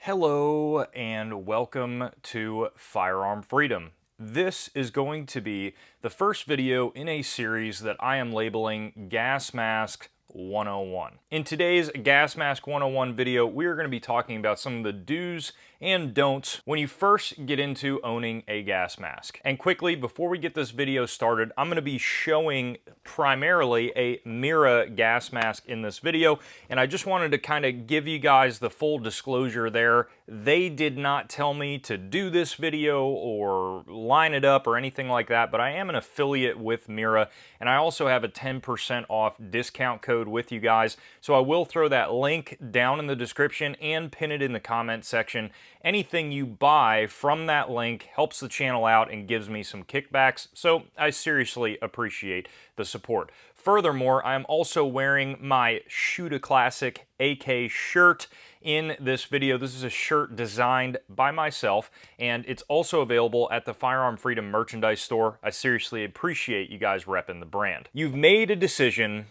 Hello and welcome to Firearm Freedom. This is going to be the first video in a series that I am labeling Gas Mask 101. In today's Gas Mask 101 video, we are going to be talking about some of the do's and don'ts when you first get into owning a gas mask. And quickly, before we get this video started, I'm going to be showing primarily a MIRA gas mask in this video, and I just wanted to kind of give you guys the full disclosure there. They did not tell me to do this video or line it up or anything like that, but I am an affiliate with MIRA, and I also have a 10% off discount code with you guys, so I will throw that link down in the description and pin it in the comment section. Anything you buy from that link helps the channel out and gives me some kickbacks, so I seriously appreciate the support. Furthermore, I'm also wearing my Shoot a Classic AK shirt in this video. This is a shirt designed by myself, and it's also available at the Firearm Freedom merchandise store. I seriously appreciate you guys repping the brand. You've made a decision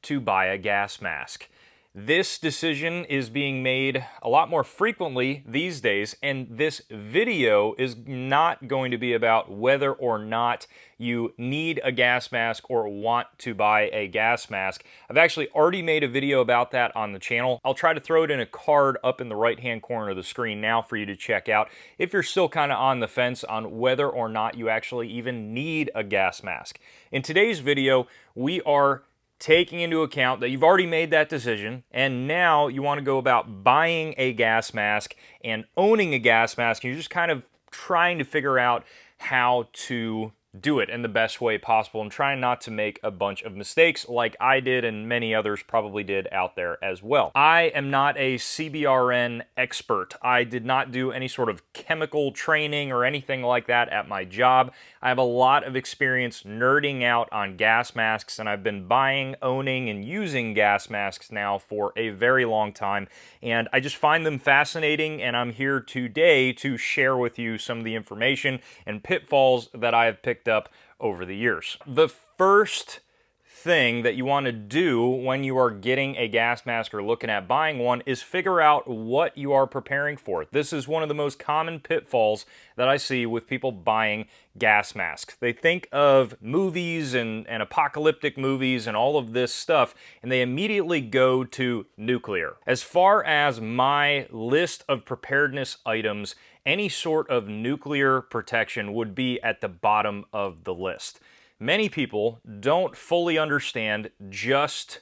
to buy a gas mask. This decision is being made a lot more frequently these days, and this video is not going to be about whether or not you need a gas mask or want to buy a gas mask. I've actually already made a video about that on the channel. I'll try to throw it in a card up in the right-hand corner of the screen now for you to check out if you're still kind of on the fence on whether or not you actually even need a gas mask. In today's video, we are taking into account that you've already made that decision and now you want to go about buying a gas mask and owning a gas mask, and you're just kind of trying to figure out how to do it in the best way possible and trying not to make a bunch of mistakes like I did and many others probably did out there as well. I am not a CBRN expert. I did not do any sort of chemical training or anything like that at my job. I have a lot of experience nerding out on gas masks, and I've been buying, owning, and using gas masks now for a very long time, and I just find them fascinating, and I'm here today to share with you some of the information and pitfalls that I have picked up over the years. The first thing that you want to do when you are getting a gas mask or looking at buying one is figure out what you are preparing for. This is one of the most common pitfalls that I see with people buying gas masks. They think of movies and apocalyptic movies and all of this stuff, and they immediately go to nuclear. As far as my list of preparedness items, any sort of nuclear protection would be at the bottom of the list. Many people don't fully understand just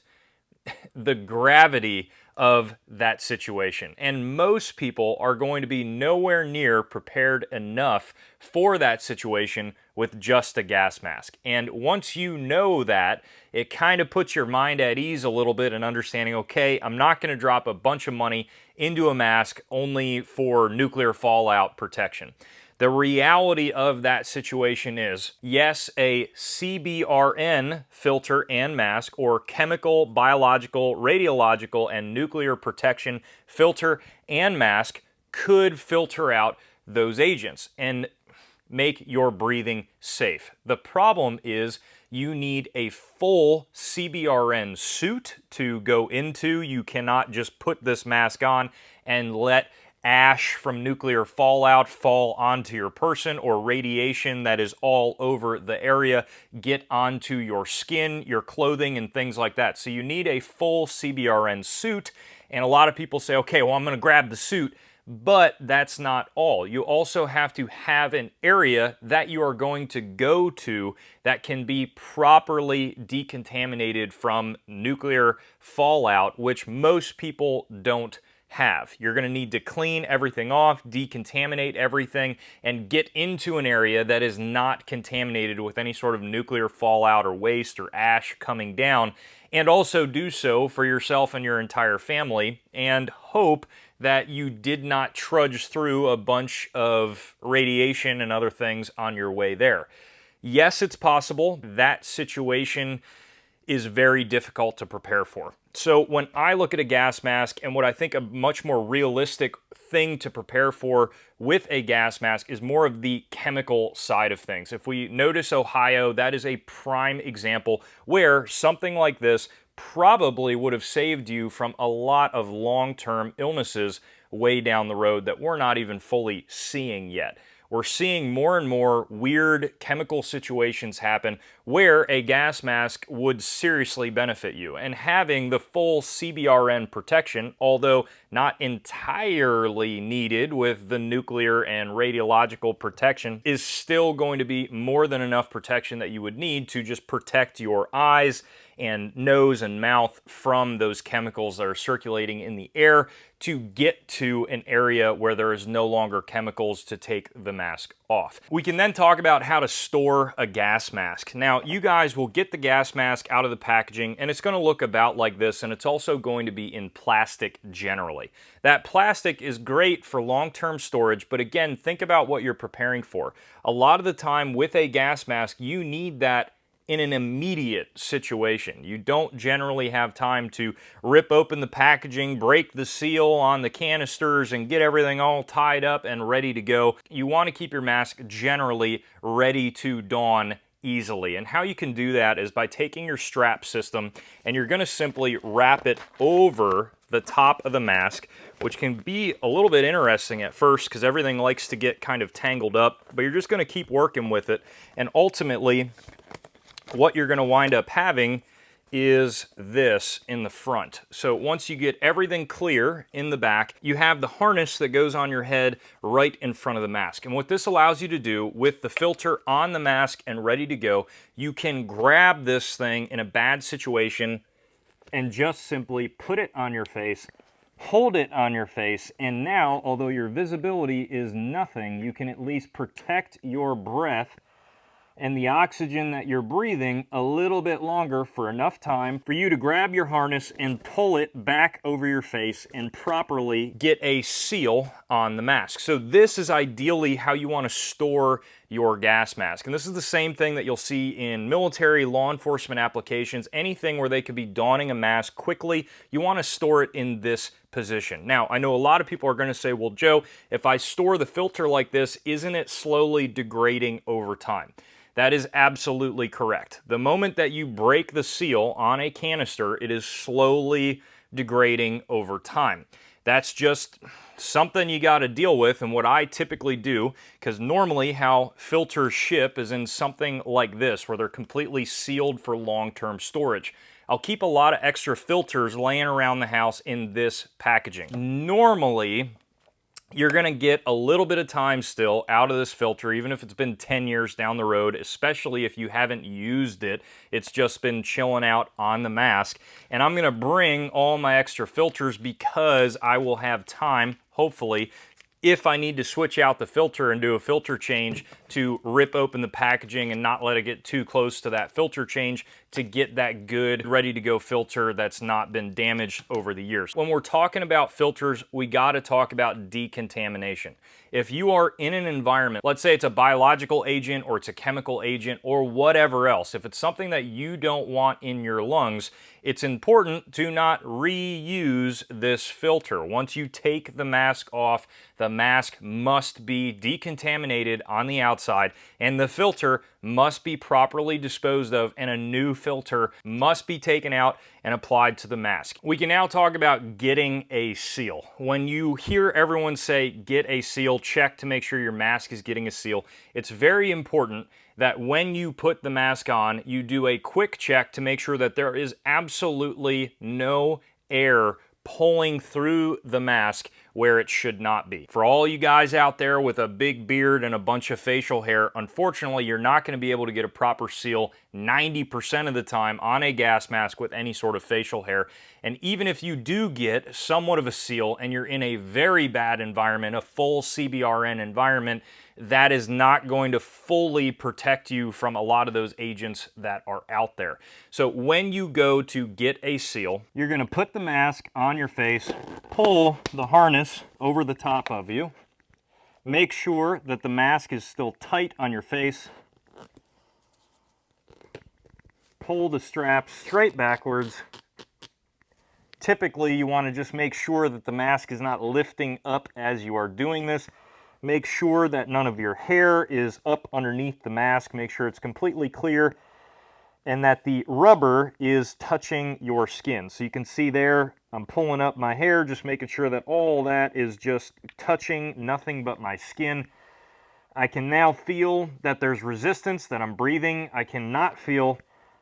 the gravity of that situation, and most people are going to be nowhere near prepared enough for that situation with just a gas mask. And once you know that, it kind of puts your mind at ease a little bit in understanding, okay, I'm not going to drop a bunch of money into a mask only for nuclear fallout protection. The reality of that situation is, yes, a CBRN filter and mask, or chemical, biological, radiological, and nuclear protection filter and mask could filter out those agents and make your breathing safe. The problem is you need a full CBRN suit to go into. You cannot just put this mask on and let ash from nuclear fallout fall onto your person, or radiation that is all over the area get onto your skin, your clothing, and things like that. So you need a full CBRN suit, and a lot of people say, okay, well, I'm going to grab the suit, but that's not all. You also have to have an area that you are going to go to that can be properly decontaminated from nuclear fallout, which most people don't have. You're going to need to clean everything off, decontaminate everything, and get into an area that is not contaminated with any sort of nuclear fallout or waste or ash coming down, and also do so for yourself and your entire family, and hope that you did not trudge through a bunch of radiation and other things on your way there. Yes, it's possible. That situation is very difficult to prepare for. So when I look at a gas mask, and what I think a much more realistic thing to prepare for with a gas mask is more of the chemical side of things. If we notice Ohio, that is a prime example where something like this probably would have saved you from a lot of long-term illnesses way down the road that we're not even fully seeing yet. We're seeing more and more weird chemical situations happen where a gas mask would seriously benefit you. And having the full CBRN protection, although not entirely needed with the nuclear and radiological protection, is still going to be more than enough protection that you would need to just protect your eyes and nose and mouth from those chemicals that are circulating in the air to get to an area where there is no longer chemicals to take the mask off. We can then talk about how to store a gas mask. Now, you guys will get the gas mask out of the packaging and it's going to look about like this, and it's also going to be in plastic generally. That plastic is great for long-term storage, but again, think about what you're preparing for. A lot of the time with a gas mask, you need that in an immediate situation. You don't generally have time to rip open the packaging, break the seal on the canisters, and get everything all tied up and ready to go. You want to keep your mask generally ready to don easily. And how you can do that is by taking your strap system and you're going to simply wrap it over the top of the mask, which can be a little bit interesting at first because everything likes to get kind of tangled up, but you're just going to keep working with it. And ultimately, what you're going to wind up having is this in the front. So once you get everything clear in the back, you have the harness that goes on your head right in front of the mask. And what this allows you to do with the filter on the mask and ready to go, you can grab this thing in a bad situation and just simply put it on your face, hold it on your face, and now, although your visibility is nothing, you can at least protect your breath and the oxygen that you're breathing a little bit longer for enough time for you to grab your harness and pull it back over your face and properly get a seal on the mask. So this is ideally how you want to store your gas mask. And this is the same thing that you'll see in military, law enforcement applications, anything where they could be donning a mask quickly. You want to store it in this position. Now, I know a lot of people are going to say, well, Joe, if I store the filter like this, isn't it slowly degrading over time? That is absolutely correct. The moment that you break the seal on a canister, it is slowly degrading over time. That's just something you got to deal with, and what I typically do, because normally how filters ship is in something like this, where they're completely sealed for long-term storage. I'll keep a lot of extra filters laying around the house in this packaging. Normally, you're going to get a little bit of time still out of this filter, even if it's been 10 years down the road, especially if you haven't used it. It's just been chilling out on the mask. And I'm going to bring all my extra filters because I will have time, hopefully, if I need to switch out the filter and do a filter change, to rip open the packaging and not let it get too close to that filter change to get that good, ready-to-go filter that's not been damaged over the years. When we're talking about filters, we got to talk about decontamination. If you are in an environment, let's say it's a biological agent or it's a chemical agent or whatever else, if it's something that you don't want in your lungs, it's important to not reuse this filter. Once you take the mask off, the mask must be decontaminated on the outside and the filter must be properly disposed of, and a new filter must be taken out and applied to the mask. We can now talk about getting a seal. When you hear everyone say get a seal, check to make sure your mask is getting a seal, it's very important that when you put the mask on, you do a quick check to make sure that there is absolutely no air pulling through the mask where it should not be. For all you guys out there with a big beard and a bunch of facial hair, unfortunately, you're not going to be able to get a proper seal 90% of the time on a gas mask with any sort of facial hair. And even if you do get somewhat of a seal and you're in a very bad environment, a full CBRN environment, that is not going to fully protect you from a lot of those agents that are out there. So when you go to get a seal, you're going to put the mask on your face, pull the harness over the top of you, make sure that the mask is still tight on your face, pull the strap straight backwards. Typically, you want to just make sure that the mask is not lifting up as you are doing this. Make sure that none of your hair is up underneath the mask. Make sure it's completely clear. and that the rubber is touching your skin. So you can see there, I'm pulling up my hair, just making sure that all that is just touching nothing but my skin. I can now feel that there's resistance, that I'm breathing. I cannot feel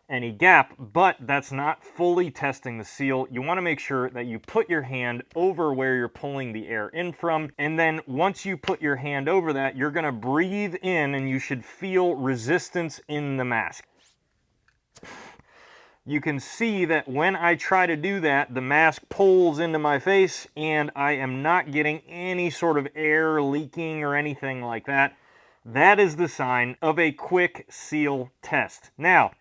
any gap, but that's not fully testing the seal. You want to make sure that you put your hand over where you're pulling the air in from, and then once you put your hand over that, you're going to breathe in and you should feel resistance in the mask. You can see that when I try to do that, the mask pulls into my face and I am not getting any sort of air leaking or anything like that. That is the sign of a quick seal test. Now,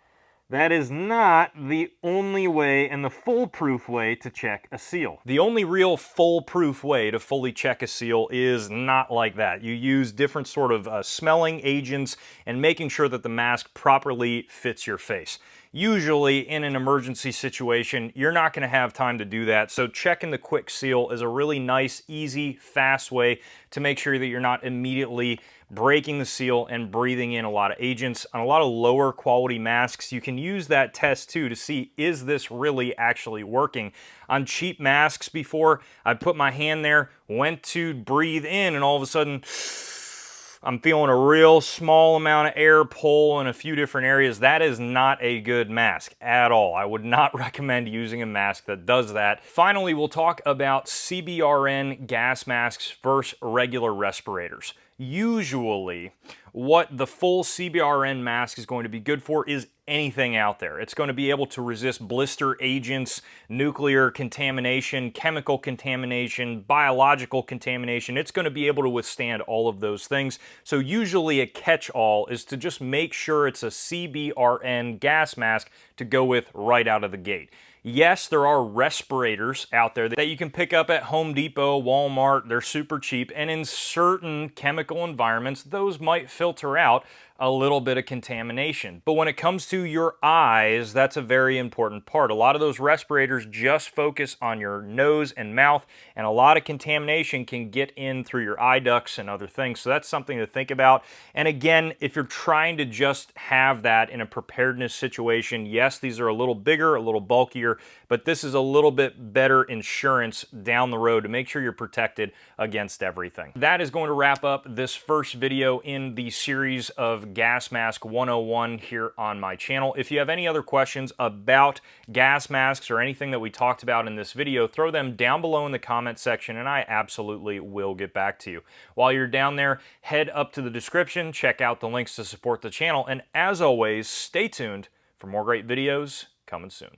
that is not the only way and the foolproof way to check a seal. The only real foolproof way to fully check a seal is not like that. You use different sort of smelling agents and making sure that the mask properly fits your face. Usually in an emergency situation, you're not going to have time to do that, so checking the quick seal is a really nice, easy, fast way to make sure that you're not immediately breaking the seal and breathing in a lot of agents. On a lot of lower quality masks, you can use that test too to see, is this really actually working? On cheap masks before, I put my hand there, went to breathe in, and all of a sudden, I'm feeling a real small amount of air pull in a few different areas. That is not a good mask at all. I would not recommend using a mask that does that. Finally, we'll talk about CBRN gas masks versus regular respirators. Usually, what the full CBRN mask is going to be good for is anything out there. It's going to be able to resist blister agents, nuclear contamination, chemical contamination, biological contamination. It's going to be able to withstand all of those things. So usually a catch-all is to just make sure it's a CBRN gas mask to go with right out of the gate. Yes, there are respirators out there that you can pick up at Home Depot, Walmart. They're super cheap, and in certain chemical environments, those might filter out a little bit of contamination. But when it comes to your eyes, that's a very important part. A lot of those respirators just focus on your nose and mouth, and a lot of contamination can get in through your eye ducts and other things. So that's something to think about. And again, if you're trying to just have that in a preparedness situation, yes, these are a little bigger, a little bulkier, but this is a little bit better insurance down the road to make sure you're protected against everything. That is going to wrap up this first video in the series of Gas Mask 101 here on my channel. If you have any other questions about gas masks or anything that we talked about in this video, throw them down below in the comment section and I absolutely will get back to you. While you're down there, head up to the description, check out the links to support the channel, and as always, stay tuned for more great videos coming soon.